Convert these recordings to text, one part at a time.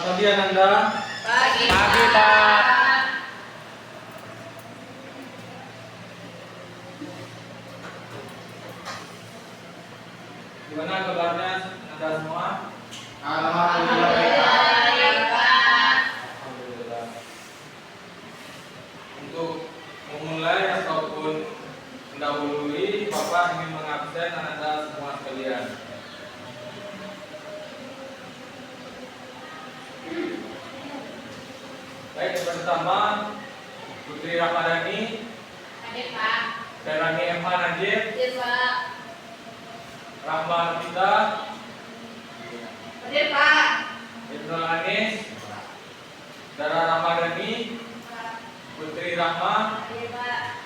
pagi Ananda. Pagi, Pagi, Pak. Gimana kabarnya Ananda semua? Alhamdulillah baik, Pak. baik, Pak. Alhamdulillah. Untuk memulai ataupun mendahului, Bapak ingin mengabsen Ananda semua sekalian. Baik, yang pertama Putri Ramadhani, Hadir, Pak. Ferani Emma Najib, Hadir, Pak. Rahma Nafita, Hadir, Pak. Ibnul Anis, Dara Ramadhani, Putri Rahma. Hadir, Pak.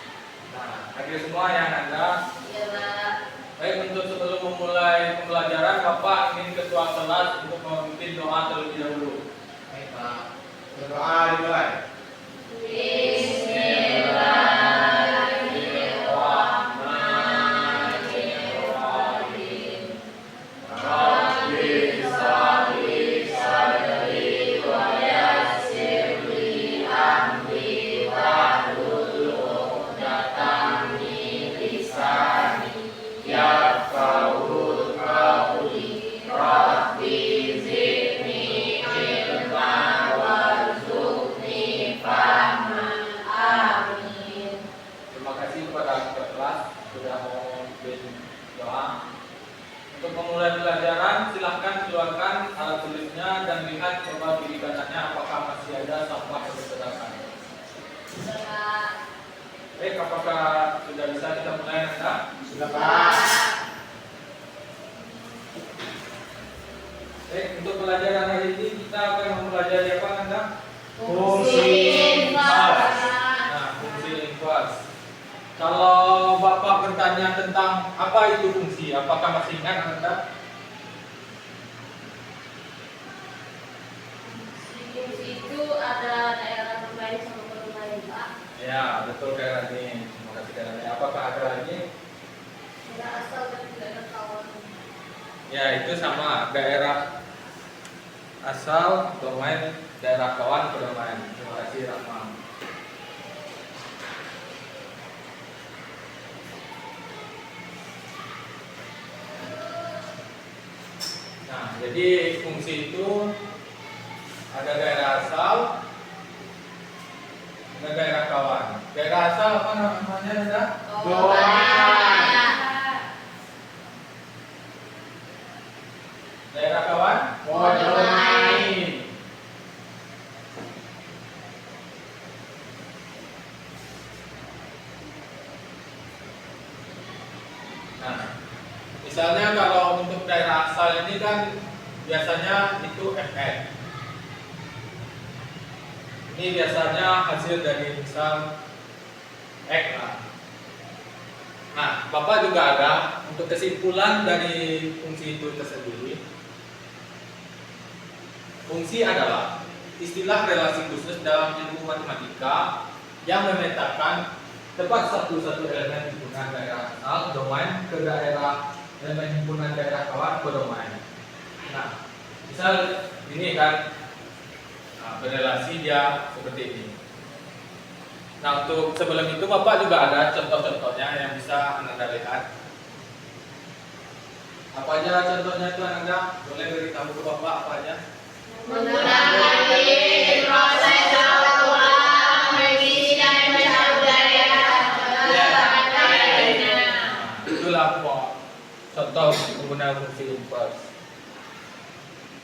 Nah, hadir semua yang Anda. Iya, Pak. Baik, untuk sebelum memulai pembelajaran, Bapak ingin ketua kelas untuk memimpin doa terlebih dahulu. Baik, Pak. Berdoa dimulai. Bismillahirrahmanirrahim. Rabbi sholli sadri wa yassirli amri wahlul 'uqdatam min lisani yafqahu qawli. Rabbi zidni ilma warzuqni fahman. Amin. Terima kasih kepada ketua kelas sudah mau memimpin doa. Untuk memulai pelajaran, silahkan keluarkan alat tulisnya dan lihat coba kiri kanannya apakah masih ada sampah yang berserakan. Pak. Baik, apakah sudah bisa kita mulai Anda? Sudah, Pak. Baik, untuk pelajaran hari ini kita akan mempelajari apa Anda? Fungsi inverse. Nah, fungsi inverse. Kalau Bapak bertanya tentang apa itu fungsi, apakah masih ingat Anda? Fungsi itu ada daerah bermain sama bermain, Pak. Ya, betul kayak ini. Terima kasih Kak. Apakah ada lagi? Ada asal dan tidak ada kawan. Ya, itu sama daerah asal domain, daerah kawan bermain. Terima kasih Rahma. Nah, jadi fungsi itu ada daerah asal, ada daerah kawan. Daerah asal apa namanya Anda? Kawan. Daerah kawan? Domain. Nah, misalnya kalau untuk daerah asal ini kan biasanya itu fn. Ini biasanya hasil dari misal x lah. Nah, Bapak juga ada untuk kesimpulan dari fungsi itu tersendiri. Fungsi adalah istilah relasi khusus dalam ilmu matematika yang memetakan tepat satu-satu elemen himpunan daerah asal domain ke daerah elemen himpunan daerah kawan ke domain. Nah, misal ini kan berelasi dia seperti ini. Nah, untuk sebelum itu Bapak juga ada contoh-contohnya yang bisa Anda lihat. Apa aja contohnya itu Anda? Boleh beritahu ke Bapak apa aja? Menggunakan proses ulang revisi dan mencari daya. Itulah contoh penggunaan fungsi inverse.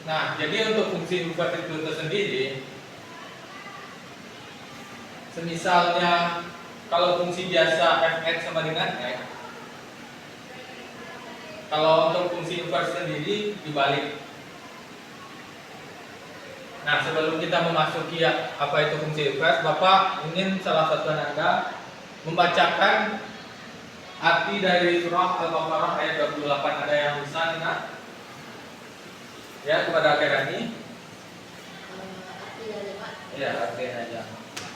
Nah, jadi untuk fungsi inverse itu tersendiri, semisalnya kalau fungsi biasa fx sama dengan x, kalau untuk fungsi inverse sendiri dibalik. Nah, sebelum kita memasuki apa itu fungsi inverse, Bapak ingin salah satu Anda membacakan arti dari surah Al-Baqarah ayat 28. Ada yang bisa ingat? Ya, kepada Kerani. Artinya nih, Pak. Ya, artinya aja.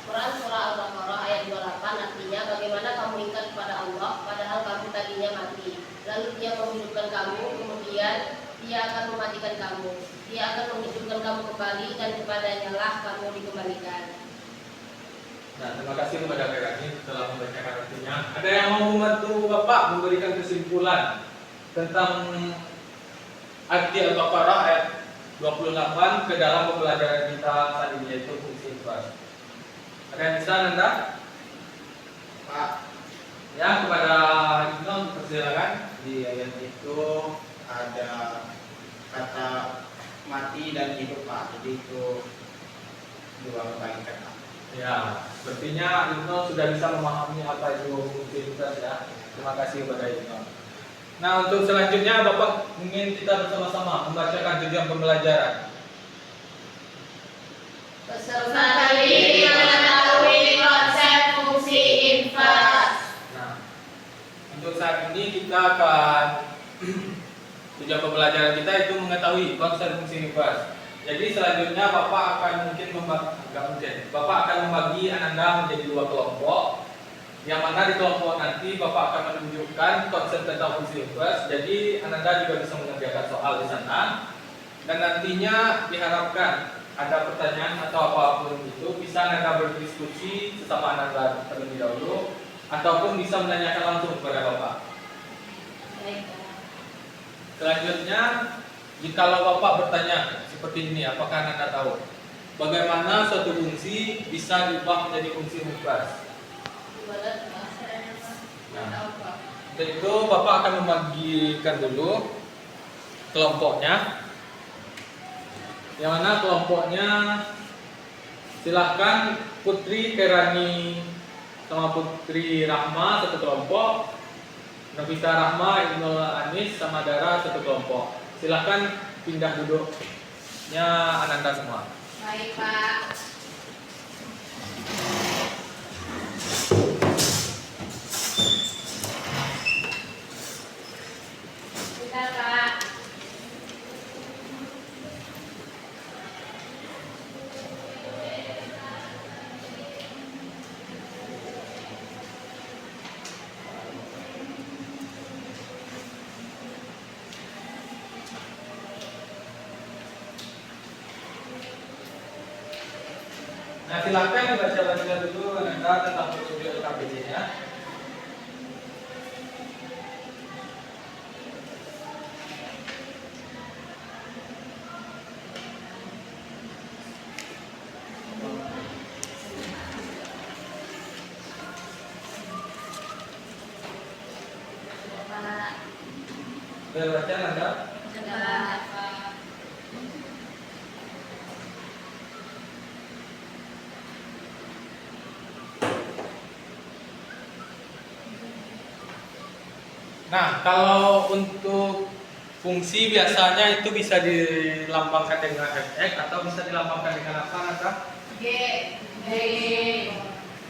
Quran surah Al-Baqarah ayat 28 artinya bagaimana kamu ingat kepada Allah padahal kamu tadinya mati. Lalu dia menghidupkan kamu kemudian Dia akan mematikan kamu. Dia akan menghidupkan kamu kembali dan kepadanya lah kamu dikembalikan. Nah, terima kasih kepada Kak Rani telah membacakan artinya. Ada yang mau membantu Bapak memberikan kesimpulan tentang arti Al-Baqarah ayat 28 ke dalam pembelajaran kita saat ini, yaitu fungsi infak. Ada yang bisa Nanda? Pak, Ya, kepada Ibnu persilakan. di ayat itu ada kata mati dan hidup Pak. Jadi itu dua kebalikan Pak. Ya, sepertinya Ibnu sudah bisa memahami apa itu fungsi infak ya. Terima kasih kepada Ibnu. Nah, untuk selanjutnya Bapak ingin kita bersama-sama membacakan tujuan pembelajaran. Peserta didik mengetahui konsep fungsi infak. Nah, untuk saat ini kita akan tujuan pembelajaran kita itu mengetahui konsep fungsi infak. Jadi selanjutnya Bapak akan Bapak akan membagi Ananda menjadi dua kelompok. Yang mana di kelompok nanti Bapak akan menunjukkan konsep tentang fungsi infak. Jadi Ananda juga bisa mengerjakan soal di sana. Dan nantinya diharapkan ada pertanyaan atau apapun itu bisa Ananda berdiskusi sesama Ananda terlebih dahulu, ataupun bisa menanyakan langsung kepada Bapak. Baik. Selanjutnya, jikalau Bapak bertanya seperti ini, apakah Ananda tahu bagaimana suatu fungsi bisa diubah menjadi fungsi mufrad? Nah, untuk itu Bapak akan membagikan dulu kelompoknya. Yang mana kelompoknya silahkan Putri Kerani sama Putri Rahma satu kelompok, Nafisa Rahma, Ibnu Anis sama Dara satu kelompok. Silahkan pindah duduknya Ananda semua. Baik, Pak. Bentar, Pak. Nah, silahkan dibaca-baca dulu Ananda tentang prosedur LKPD-nya. Pak. Sudah baca Ananda? Sudah, Pak. Nah, kalau untuk fungsi biasanya itu bisa dilambangkan dengan fx atau bisa dilambangkan dengan apa, Nanda? G. G.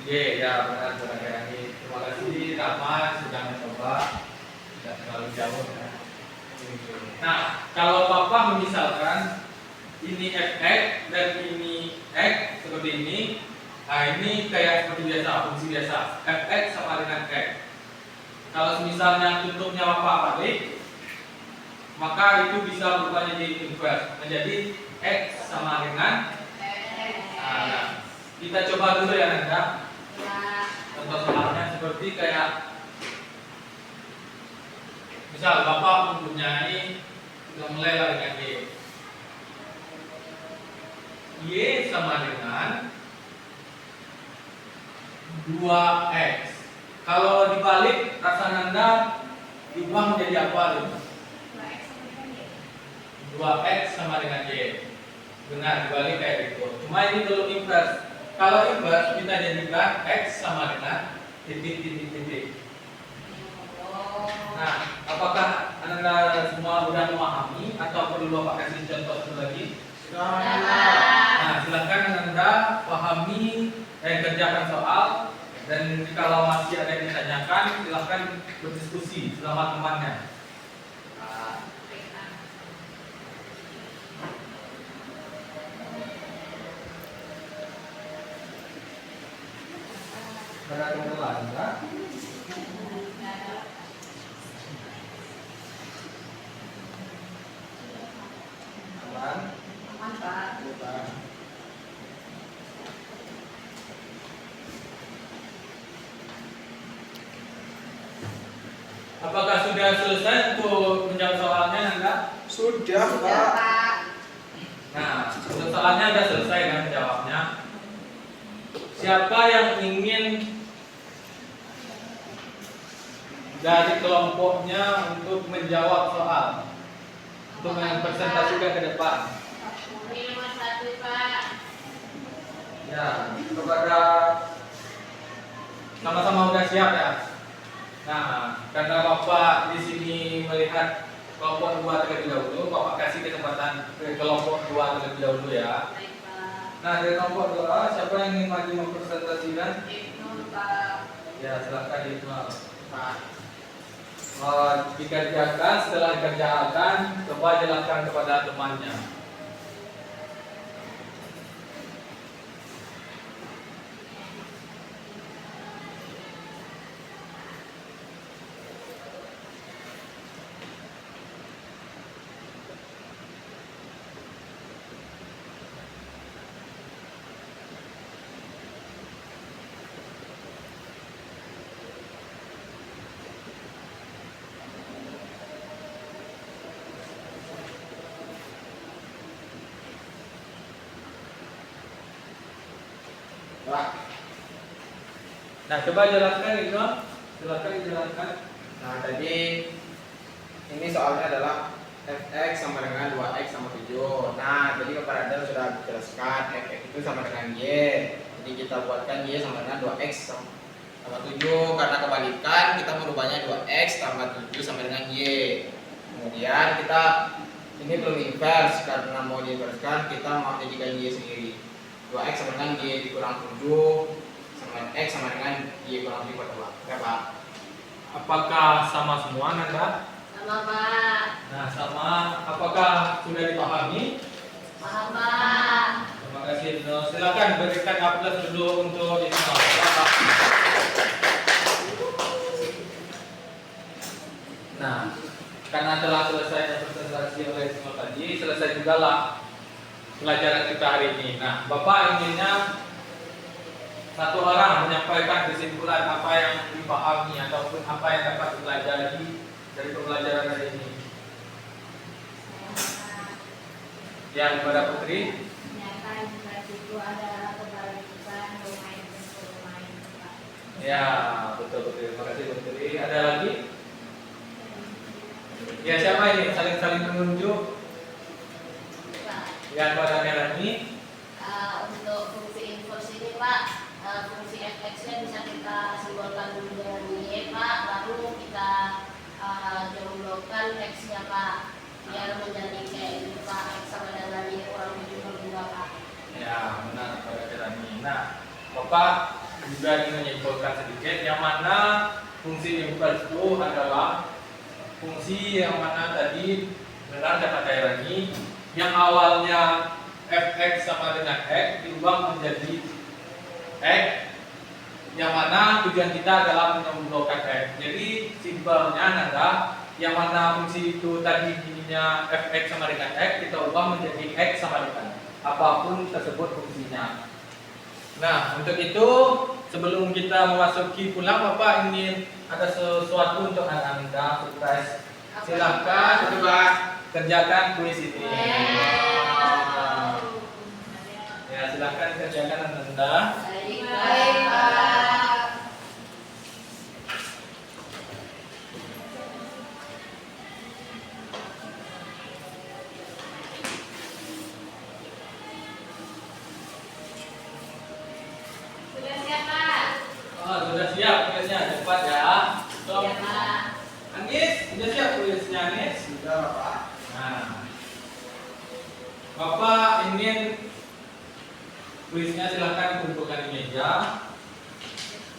Y, ya benar benar ini. Terima kasih Rahma sudah mencoba, tidak terlalu jauh ya. Nah, kalau Papa misalkan ini fx dan ini x seperti ini, nah ini kayak seperti biasa, fungsi biasa. Fx sama dengan x. Kalau misalnya tutupnya Bapak balik, maka itu bisa berubah jadi inverse, menjadi x sama dengan. Nah, kita coba dulu ya Nanda. Ya. Contoh soalnya seperti kayak misal Bapak mempunyai, sudah mulai dengan y. Y sama dengan 2x. Kalau dibalik rasa Nanda diubah menjadi apa? 2x sama dengan y. Benar, dibalik kayak gitu. Cuma ini belum inverse. Kalau inverse kita jadikan x sama dengan titik. Nah, apakah Anda semua sudah memahami atau perlu Bapak kasih contoh satu lagi? Nah, silakan Anda pahami dan kerjakan soal. Dan kalau masih ada yang ditanyakan, silakan berdiskusi selama temannya. Ada kendala enggak? selesai untuk menjawab soalnya Nanda? Sudah, Sudah, Pak. Pak. Nah, untuk soalnya udah selesai kan menjawabnya. Siapa yang ingin dari kelompoknya untuk menjawab soal? Untuk mempresentasikan ke depan. Ini nomor 1, Pak. Ya, kepada sama-sama udah siap ya. Nah, karena Bapak di sini melihat kelompok 2 terlebih dahulu, Bapak kasih kesempatan ke kelompok 2 terlebih dahulu ya. Baik, Pak. Nah, dari kelompok 2, siapa yang ingin maju mempresentasikan? Ibnu, Pak. Ya, silahkan Iqbal. Pak. Dikerjakan, setelah dikerjakan, coba jelaskan kepada temannya. Pak. Nah, coba jelaskan Iqbal. Silahkan dijelaskan. Nah, tadi ini soalnya adalah fx sama dengan 2x sama 7. Nah, tadi Bapak Radar sudah jelaskan fx itu sama dengan y. Jadi kita buatkan y sama dengan 2x sama 7. Karena kebalikan kita merubahnya 2x tambah 7 sama dengan y. Kemudian kita ini belum inverse, karena mau diinverskan kita mau jadikan y sendiri. 2x sama dengan y dikurang 7 sama x sama dengan y kurang 5 ya, Pak. Apakah sama semua Nanda? Sama, Pak. Nah, sama. Apakah sudah dipahami? Paham, Pak. Terima kasih Ibnu. Silakan berikan aplaus dulu untuk Ibnu. Nah, karena telah selesai presentasi oleh Ibnu tadi, selesai juga lah pelajaran kita hari ini. Nah, Bapak inginnya satu orang menyampaikan kesimpulan apa yang dipahami ataupun apa yang dapat dipelajari dari pembelajaran hari ini. Ya, kepada Putri. Ternyata inverse itu adalah kebalikan domain dan domain, Pak. Ya, betul betul. Terima kasih Putri. Ada lagi? Ya, siapa ini? Saling-saling menunjuk. Pak. Yang pada merah ini. Untuk fungsi inverse ini, Pak, fungsi fx-nya bisa kita simbolkan dulu dengan y, Pak, lalu kita jumlahkan x-nya, Pak, biar menjadi kayak gitu, Pak, x sama dengan y kurang 7/2, Pak. Ya, benar pada merah ini. Nah, Bapak juga ingin menyimpulkan sedikit yang mana fungsi inverse itu adalah fungsi yang mana tadi benar kata Kairani yang awalnya fx sama dengan x diubah menjadi x yang mana tujuan kita adalah menjumlahkan x. Jadi simpelnya adalah yang mana fungsi itu tadi ininya fx sama dengan x kita ubah menjadi x sama dengan apapun tersebut fungsinya. Nah, untuk itu sebelum kita memasuki pulang, Bapak ingin ada sesuatu untuk anak Anda surprise. Silahkan coba kerjakan kuis ini. Ya, silahkan kerjakan Anda. Baik, Pak. Sudah siap, Pak? Oh, sudah siap kuisnya, cepat ya. So, Iya, Pak. Anies, sudah siap kuisnya Anies? Sudah, Pak. Nah, Bapak ingin kuisnya silahkan kumpulkan di meja.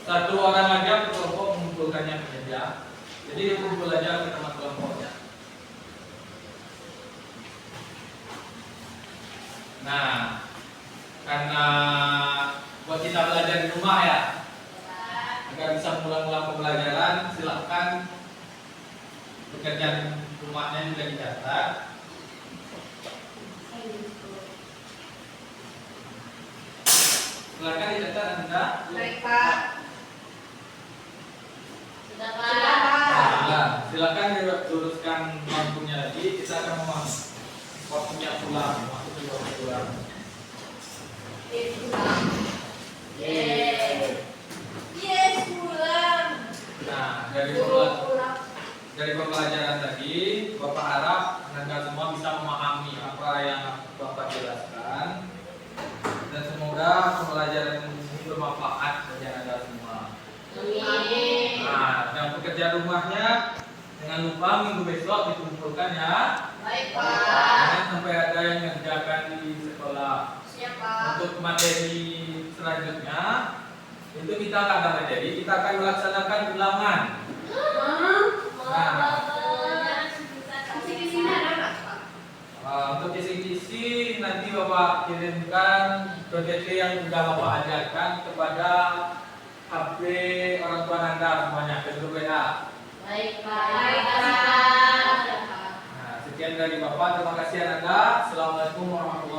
Satu orang aja kelompok mengumpulkannya di meja. Jadi kumpul aja ke teman kelompoknya. Nah, karena buat kita belajar di rumah ya, agar bisa mengulang-ulang pembelajaran, silahkan pekerjaan rumahnya juga dicatat. Silahkan dicatat Anda. Baik, Pak. Sudah, Pak. Nah, silahkan silakan diluruskan lampunya lagi. Kita akan memang waktunya pulang, waktu pulang. Yes, pulang. Nah, dari pembelajaran tadi, Bapak harap Anda semua bisa memahami apa yang Bapak jelaskan, dan semoga pembelajaran ini bermanfaat bagi Anda semua. Amin. Nah, dan pekerjaan rumahnya jangan lupa minggu besok dikumpulkan ya. Baik, Jangan Pak. sampai ada yang mengerjakan di sekolah. Siap, Pak. Untuk materi selanjutnya, itu kita nggak ada materi, kita akan melaksanakan ulangan. Untuk kisi-kisi nanti Bapak kirimkan PPT yang sudah Bapak ajarkan kepada HP orang tua Anda semuanya ke grup WA. Baik, Pak. Baik, Pak. Nah, sekian dari Bapak, terima kasih Anda. Assalamualaikum warahmatullahi wabarakatuh.